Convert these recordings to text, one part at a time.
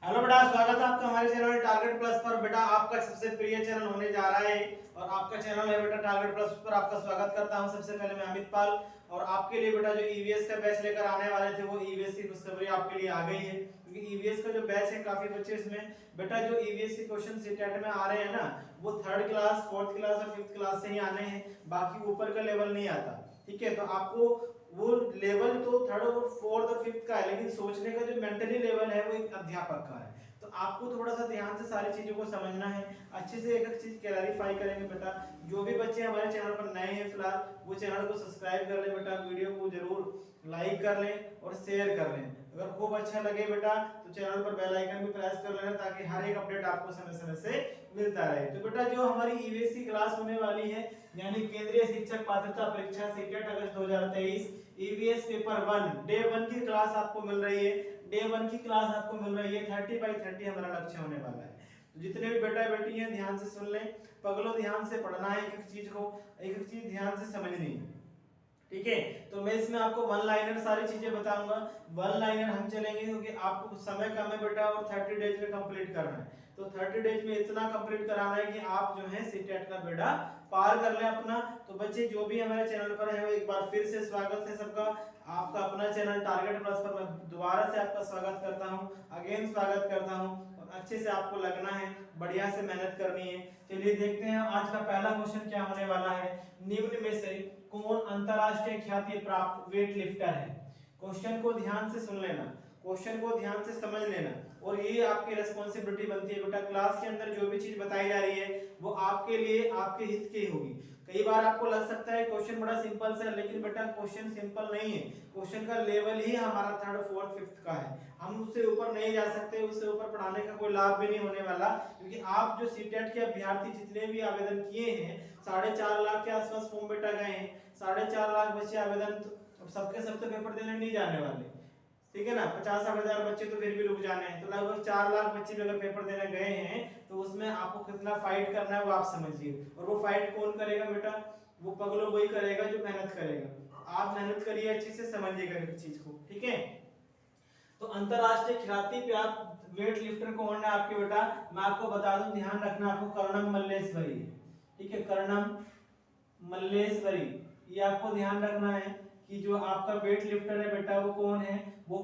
Hello बेटा, स्वागत है आपका हमारे चैनल टारगेट प्लस पर। बेटा आपका सबसे प्रिय चैनल होने जा रहा है और आपका चैनल है बेटा टारगेट प्लस पर। आपका स्वागत करता हूं। सबसे पहले मैं अमित पाल और आपके लिए बेटा जो ईवीएस का बैच लेकर आने वाले थे वो ईवीएस की खुशखबरी आपके लिए आ गई है, क्योंकि ईवीएस का जो बैच है काफी बच्चे इसमें बेटा जो ईवीएस के क्वेश्चन सीटेट में आ रहे हैं ना, वो थर्ड क्लास, फोर्थ क्लास और फिफ्थ क्लास से ही आने हैं, बाकी ऊपर का लेवल नहीं आता। ठीक है, तो आपको वो लेवल तो थर्ड और फोर्थ और फिफ्थ का है, लेकिन सोचने का जो मेंटली लेवल है वो एक अध्यापक का है। तो आपको थोड़ा सा ध्यान से सारी चीजों को समझना है, अच्छे से एक एक चीज क्लैरिफाई करेंगे बेटा। जो भी बच्चे हमारे चैनल पर नए हैं फिलहाल, वो चैनल को सब्सक्राइब कर लें बेटा, वीडियो को जरूर लाइक कर लें और शेयर कर लें। अगर खूब अच्छा लगे बेटा तो चैनल पर बेल आइकन भी प्रेस कर लेना, ताकि हर एक अपडेट आपको समय समय से मिलता रहे। तो बेटा जो हमारी ईवीएस की क्लास होने वाली है, यानी केंद्रीय शिक्षक पात्रता परीक्षा सीटेट अगस्त 2023 ईवीएस पेपर 1 डे 1 की क्लास आपको मिल रही है। डे 1 की क्लास आपको मिल रही है 30/30 हमारा लक्ष्य होने वाला है। तो जितने भी बेटा बेटी हैं ध्यान से सुन लें, पगलो ध्यान से पढ़ना है, एक एक चीज को एक एक चीज ध्यान से समझनी है। ठीक है, तो मैं इसमें आपको वन लाइनर सारी चीजें बताऊंगा। वन लाइनर हम चलेंगे क्योंकि आपको समय कम है बेटा और 30 डेज में कंप्लीट करना है। तो 30 डेज में इतना कंप्लीट कराना है कि आप जो है सीटेट का बेड़ा पार कर ले अपना। तो बच्चे जो भी हमारे चैनल पर है वो एक बार फिर से स्वागत है सबका। आपका अपना चैनल टारगेट प्लस पर मैं दोबारा से आपका स्वागत करता हूं, अगेन स्वागत करता हूं। और अच्छे से आपको लगना है, बढ़िया से मेहनत करनी है। चलिए देखते हैं आज का पहला क्वेश्चन क्या होने वाला है। निम्न में से कौन अंतरराष्ट्रीय ख्याति प्राप्त वेट लिफ्टर है? क्वेश्चन को ध्यान से सुन लेना, क्वेश्चन को ध्यान से समझ लेना, और ये आपकी रिस्पॉन्सिबिलिटी बनती है बेटा। क्लास के अंदर जो भी चीज बताई जा रही है वो आपके लिए आपके हित की होगी। कई बार आपको लग सकता है क्वेश्चन बड़ा सिंपल सा है, लेकिन बेटा क्वेश्चन सिंपल नहीं है। क्वेश्चन का लेवल ही हमारा थर्ड फोर्थ फिफ्थ का है, हम उससे ऊपर नहीं जा सकते, उससे ऊपर पढ़ाने का कोई लाभ भी नहीं होने वाला। क्योंकि आप जो सीटेट के अभ्यर्थी जितने भी आवेदन किए हैं, 4.5 लाख के आसपास फॉर्म बेटा गए हैं, 4.5 लाख बच्चे आवेदन, तो सबके सब तो पेपर देने नहीं जाने वाले। ठीक है ना, 50-60 हजार बच्चे तो फिर भी रुक जाने हैं, तो लगभग 4 लाख बच्चे भी अगर पेपर देने गए हैं तो उसमें आपको कितना फाइट करना है वो आप समझिए। और वो फाइट कौन करेगा बेटा? वो पगलो वही करेगा जो मेहनत करेगा। आप मेहनत करिए, अच्छे से समझिएगा इस चीज को। ठीक है, तो अंतरराष्ट्रीय ख्याति प्राप्त वेट लिफ्टर कौन है आपके बेटा? मैं आपको बता दूं, ध्यान रखना आपको, कर्णम मल्लेश्वरी। ठीक है, कर्णम मल्लेश्वरी, ये आपको ध्यान रखना है कि जो आपका वेट लिफ्टर है बेटा वो कौन है? वो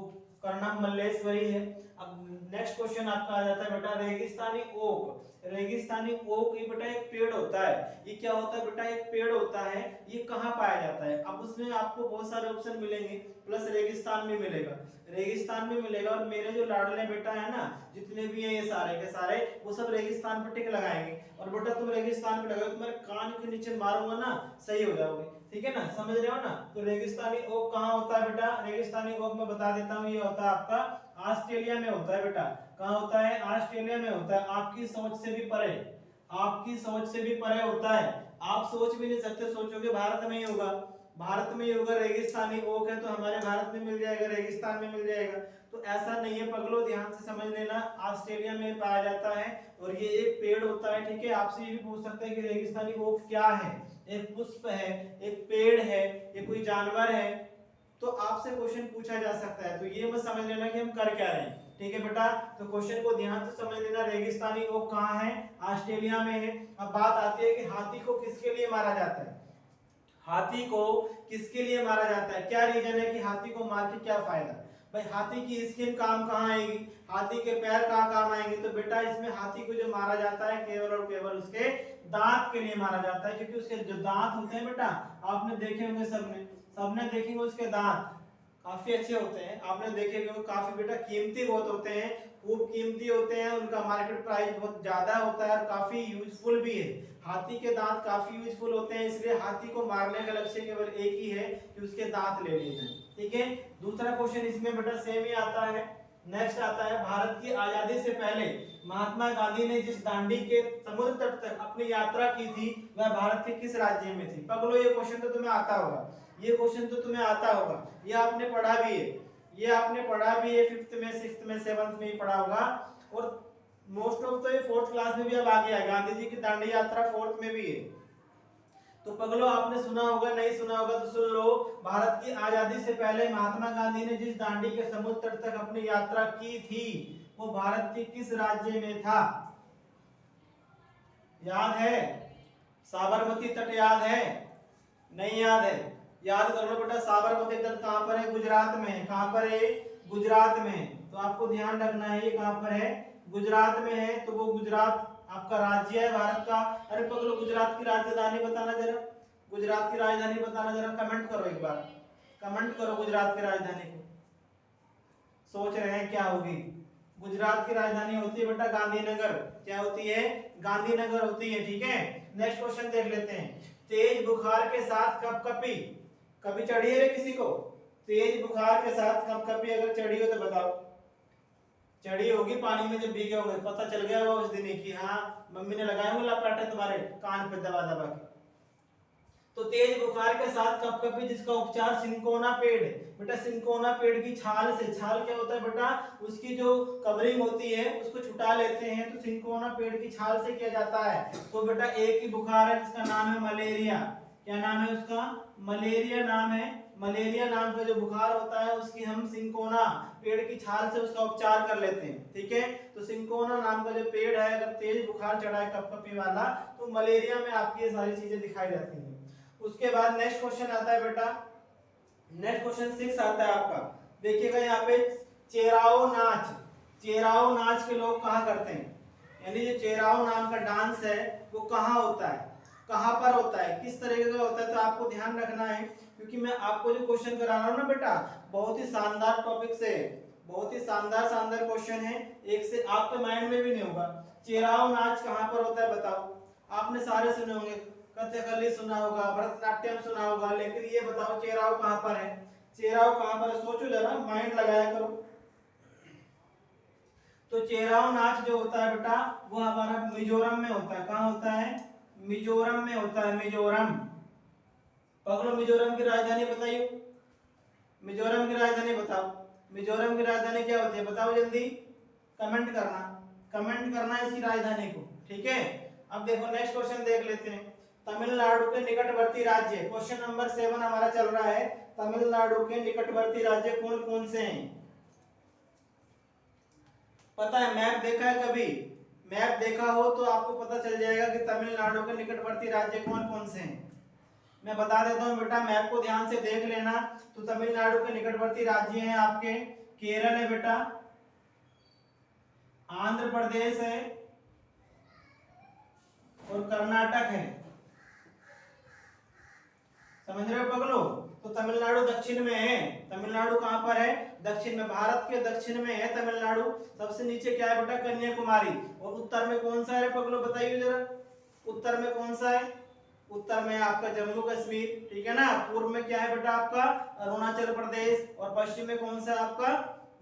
कर्णम मल्लेश्वरी है। अब नेक्स्ट क्वेश्चन आपका आ जाता है बेटा रेगिस्तानी ओक। रेगिस्तानी ओक ये बेटा एक पेड़ होता है। ये क्या होता है बेटा? एक पेड़ होता है। ये कहाँ पाया जाता है? अब उसमें आपको बहुत सारे ऑप्शन मिलेंगे, प्लस रेगिस्तान में मिलेगा, रेगिस्तान में मिलेगा। और मेरे जो लाडले बेटा है ना, जितने भी हैं ये सारे के सारे, वो सब रेगिस्तान पर टिक लगाएंगे। और बेटा तुम रेगिस्तान पे लगाओ, तुम्हारे कान के नीचे मारूंगा ना, सही हो जाओगे। ठीक है ना, समझ रहे हो ना? तो रेगिस्तानी ओक कहाँ होता है बेटा? रेगिस्तानी ओक मैं बता देता हूँ, ये होता है आपका ऑस्ट्रेलिया में होता है बेटा। कहाँ होता है? ऑस्ट्रेलिया में होता है। आपकी सोच से भी परे, आपकी सोच से भी परे होता है। आप सोच भी नहीं सकते, सोचोगे भारत में ही होगा, भारत में ही होगा। रेगिस्तानी ओक है तो हमारे भारत में मिल जाएगा, रेगिस्तान में मिल जाएगा। तो ऐसा नहीं है पगलो, ध्यान से समझ लेना, ऑस्ट्रेलिया में पाया जाता है और ये एक पेड़ होता है। ठीक है, आपसे ये भी पूछ सकते हैं कि रेगिस्तानी ओक क्या है? एक पुष्प है, एक पेड़ है, ये कोई जानवर है? तो आपसे क्वेश्चन पूछा जा सकता है, तो ये मत समझ लेना कि हम कर क्या रहे हैं। ठीक है बेटा, तो क्वेश्चन को ध्यान से समझ लेना। रेगिस्तानी ओक कहाँ है? ऑस्ट्रेलिया में है। अब बात आती है कि हाथी को किसके लिए मारा जाता है? हाथी को किसके लिए मारा जाता है? क्या रीजन है कि हाथी को मार के क्या फायदा? भाई हाथी की स्किन काम कहाँ आएगी, हाथी के पैर कहाँ काम आएंगे? तो बेटा इसमें हाथी को जो मारा जाता है केवल और केवल उसके दांत के लिए मारा जाता है, क्योंकि उसके जो दांत होते हैं बेटा, आपने देखे होंगे, सबने सबने देखेंगे उसके दांत काफी अच्छे होते हैं। आपने देखे होंगे, काफी बेटा कीमती बहुत होते हैं, खूब कीमती होते हैं, उनका मार्केट प्राइस बहुत ज्यादा होता है और काफी यूजफुल भी है। हाथी के दांत काफी यूजफुल होते हैं, इसलिए हाथी को मारने का लक्ष्य केवल एक ही है कि उसके दांत ले लिए जाएं। ठीक है, दूसरा क्वेश्चन इसमें बेटा सेम ही आता है। नेक्स्ट आता है, भारत की आजादी से पहले महात्मा गांधी ने जिस दांडी के समुद्र तट तक अपनी यात्रा की थी वह भारत के किस राज्य में थी? पगलो ये क्वेश्चन तो तुम्हें आता होगा, ये क्वेश्चन तो तुम्हें आता होगा, ये आपने पढ़ा भी है, ये आपने पढ़ा भी है, फिफ्थ में, सिक्स्थ में, सेवंथ में ही पढ़ा होगा। और मोस्ट ऑफ तो ये फोर्थ क्लास में भी अब आ गया है, गांधी जी की दांडी यात्रा फोर्थ में भी है। तो पगलो आपने सुना होगा, नहीं सुना होगा तो सुन लो। भारत की आजादी से पहले महात्मा गांधी ने जिस दांडी के समुद्र तट तक अपनी यात्रा की थी वो भारत के किस राज्य में था? याद है? साबरमती तट याद है? नहीं याद है? याद कर लो बेटा, साबरमती तट कहाँ पर है? गुजरात में है। कहाँ पर है? गुजरात में। तो आपको ध्यान रखना है ये कहाँ पर है? गुजरात में है। तो वो गुजरात आपका राज्य है भारत का। अरे पगलो, गुजरात की राजधानी बताना जरा, गुजरात की राजधानी बताना जरा, कमेंट करो एक बार, कमेंट करो गुजरात की राजधानी को। सोच रहे हैं क्या होगी? गुजरात की राजधानी होती है बेटा गांधीनगर। क्या होती है? गांधीनगर होती है। ठीक है, नेक्स्ट क्वेश्चन देख लेते हैं। तेज बुखार के साथ कपकपी कभी चढ़ी है रे किसी को? तेज बुखार के साथ कपकपी अगर चढ़ी हो तो बताओ। चढ़ी होगी पानी में जब भीगे होंगे, पता चल गया होगा उस दिन कि हाँ मम्मी ने लगाए होंगे लपेटे तुम्हारे कान पे दबा दबा के। तो तेज बुखार के साथ कपकपी जिसका उपचार सिंकोना पेड़, बेटा सिंकोना पेड़ की छाल से, छाल क्या होता है बेटा? उसकी जो कवरिंग होती है उसको छुटा लेते हैं, तो सिंकोना पेड़ की छाल से किया जाता है। तो बेटा एक ही बुखार है जिसका नाम है मलेरिया। क्या नाम है उसका? मलेरिया नाम है। मलेरिया नाम का जो बुखार होता है उसकी हम सिंकोना पेड़ की छाल से उसका उपचार कर लेते हैं। ठीक है, तो सिंकोना नाम का जो पेड़ है, अगर तेज बुखार चढ़ा है कपकपी वाला, तो मलेरिया में आपकी ये सारी चीजें दिखाई जाती हैं। उसके बाद नेक्स्ट क्वेश्चन आता है बेटा, नेक्स्ट क्वेश्चन 6 आता है आपका। देखिएगा यहाँ पे, चेराओ नाच, चेराओ नाच के लोग कहाँ करते हैं? यानी जो चेराओ नाम का डांस है वो कहाँ होता है, कहाँ पर होता है, किस तरीके का होता है? तो आपको ध्यान रखना है, क्योंकि मैं आपको जो क्वेश्चन करा रहा हूँ ना बेटा, बहुत ही शानदार टॉपिक से, बहुत ही शानदार शानदार क्वेश्चन है, एक से आपके माइंड में भी नहीं होगा। चेराओ नाच कहाँ पर होता है बताओ? आपने सारे सुने होंगे, कथकली सुना होगा, भरतनाट्यम सुना होगा, लेकिन ये बताओ चेराव कहाँ पर है? चेराव कहाँ पर है? सोचो जरा, माइंड लगाया करो। तो चेराव नाच जो होता है बेटा वो हमारा मिजोरम में होता है। कहाँ होता है? मिजोरम में होता है। मिजोरम। पगलो मिजोरम की राजधानी बताइए, मिजोरम की राजधानी बताओ। मिजोरम की राजधानी क्या होती है बताओ जल्दी, कमेंट करना, कमेंट करना इसकी राजधानी को। ठीक है, अब देखो नेक्स्ट क्वेश्चन देख लेते हैं। तमिलनाडु के निकटवर्ती राज्य, क्वेश्चन नंबर 7 हमारा चल रहा है। तमिलनाडु के निकटवर्ती राज्य कौन कौन से हैं? पता है? मैप देखा है कभी? मैप देखा हो तो आपको पता चल जाएगा कि तमिलनाडु के निकटवर्ती राज्य कौन कौन से हैं। मैं बता देता हूं बेटा, मैप को ध्यान से देख लेना। तो तमिलनाडु के निकटवर्ती राज्य हैं आपके, केरल है बेटा, आंध्र प्रदेश है और कर्नाटक है। समझ रहे हो पगलो? तो तमिलनाडु दक्षिण में है। तमिलनाडु कहां पर है? दक्षिण में, भारत के दक्षिण में है तमिलनाडु। सबसे नीचे क्या है बेटा? कन्याकुमारी। और उत्तर में कौन सा है पगलो बताइए जरा, उत्तर में कौन सा है? उत्तर में आपका जम्मू कश्मीर। ठीक है ना। पूर्व में क्या है बेटा आपका? अरुणाचल प्रदेश। और पश्चिम में कौन सा है आपका?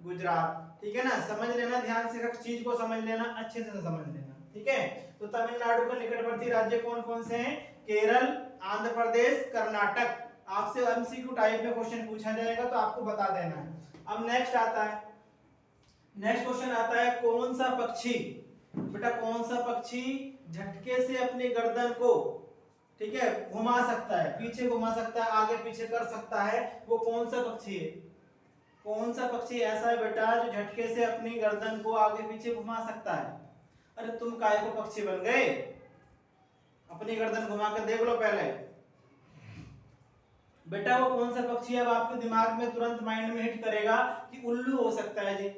गुजरात। ठीक है ना, समझ लेना ध्यान से, हर चीज को समझ लेना, अच्छे से समझ लेना। ठीक है, तो तमिलनाडु के निकटवर्ती राज्य कौन कौन से हैं? केरल, आंध्र प्रदेश, कर्नाटक। आपसे एमसीक्यू टाइप में क्वेश्चन पूछा जाएगा तो आपको बता देना है। अब नेक्स्ट आता है, नेक्स्ट क्वेश्चन आता है, कौन सा पक्षी बेटा, कौन सा पक्षी झटके से अपनी गर्दन को, ठीक है, घुमा सकता है, पीछे घुमा सकता है, आगे पीछे कर सकता है? वो कौन सा पक्षी है? कौन सा पक्षी ऐसा है बेटा जो झटके से अपनी गर्दन को आगे पीछे घुमा सकता है? अरे तुम काय को पक्षी बन गए? अपनी गर्दन घुमा कर देख लो पहले बेटा, वो कौन सा पक्षी है? अब आपके दिमाग में तुरंत माइंड में हिट करेगा कि उल्लू हो सकता है जी।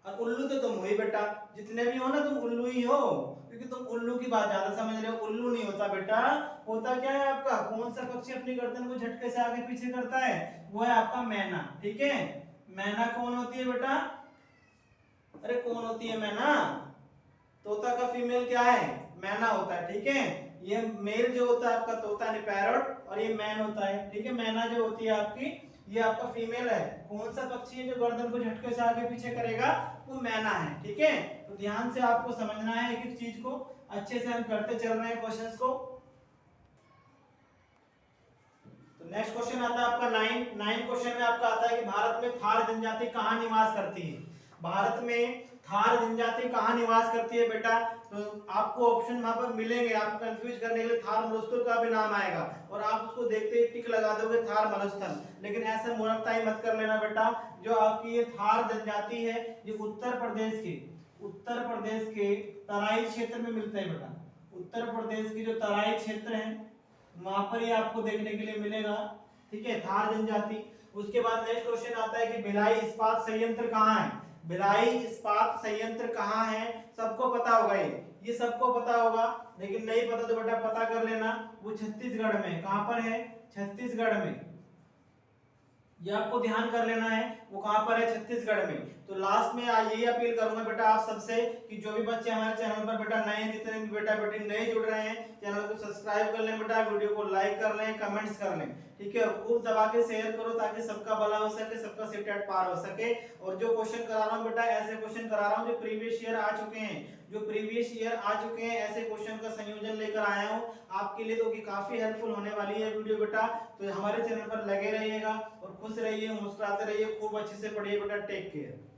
और उल्लू तो तुम हो ही बेटा, जितने भी हो ना तुम उल्लू ही हो, क्योंकि तुम उल्लू की बात ज्यादा समझ रहे हो। उल्लू नहीं होता बेटा, होता क्या है आपका? कौन सा पक्षी अपनी गर्दन को झटके से आगे पीछे करता है? वो है आपका मैना। ठीक है, मैना कौन होती है बेटा? अरे कौन होती है मैना? तोता का फीमेल क्या है? मैना होता है। ठीक है, ये मेल जो होता है आपका तोता यानी पैरट, और ये मैन होता है। ठीक है, मैना जो होती है आपकी, ये आपका फीमेल है। कौन सा पक्षी है जो गर्दन को झटके से आगे पीछे करेगा? वो मैना है। ठीक है, तो ध्यान से आपको समझना है एक एक चीज को, अच्छे से हम करते चल रहे हैं क्वेश्चंस को। तो नेक्स्ट क्वेश्चन आता है आपका 9 क्वेश्चन में आपका आता है कि भारत में थार जनजाति कहाँ निवास करती है? भारत में थार जनजाति कहाँ निवास करती है बेटा? तो आपको ऑप्शन वहां पर मिलेंगे, आपको कंफ्यूज करने के लिए थार मरुस्थल का भी नाम आएगा और आप उसको देखते ही टिक लगा दोगे थार मरुस्थल। लेकिन ऐसे मूर्खताई मत कर लेना बेटा। जो आपकी ये थार जनजाति है ये उत्तर प्रदेश के तराई क्षेत्र में मिलता है बेटा। उत्तर प्रदेश की जो तराई क्षेत्र है वहां पर ही आपको देखने के लिए मिलेगा, ठीक है, थार जनजाति। उसके बाद नेक्स्ट क्वेश्चन आता है कि भिलाई इस्पात संयंत्र कहाँ है? भिलाई इस्पात संयंत्र कहाँ है? सबको पता होगा, ये सबको पता होगा, लेकिन नहीं पता तो बेटा पता कर लेना। वो छत्तीसगढ़ में, कहाँ पर है? छत्तीसगढ़ में। ये आपको ध्यान कर लेना है, वो कहाँ पर है? छत्तीसगढ़ में। तो लास्ट में यही अपील करूंगा बेटा आप सबसे कि जो भी बच्चे हमारे चैनल पर बेटा नए हैं, जितने भी बेटा बेटी नए जुड़ रहे हैं, चैनल को सब्सक्राइब कर लें बेटा, वीडियो को लाइक कर लें, कमेंट्स कर लें, ठीक है, और खूब दबा के शेयर करो ताकि सबका भला हो सके, सबका सिर पार हो सके। और जो क्वेश्चन करा रहा हूँ बेटा ऐसे क्वेश्चन करा रहा हूँ जो प्रीवियस ईयर आ चुके हैं, ऐसे क्वेश्चन का संयोजन लेकर आया हूँ आपके लिए, तो कि काफी हेल्पफुल होने वाली है वीडियो बेटा। तो हमारे चैनल पर लगे रहिएगा और खुश रहिए, मुस्कुराते रहिए, खूब अच्छे से पढ़िए बेटा। Take care.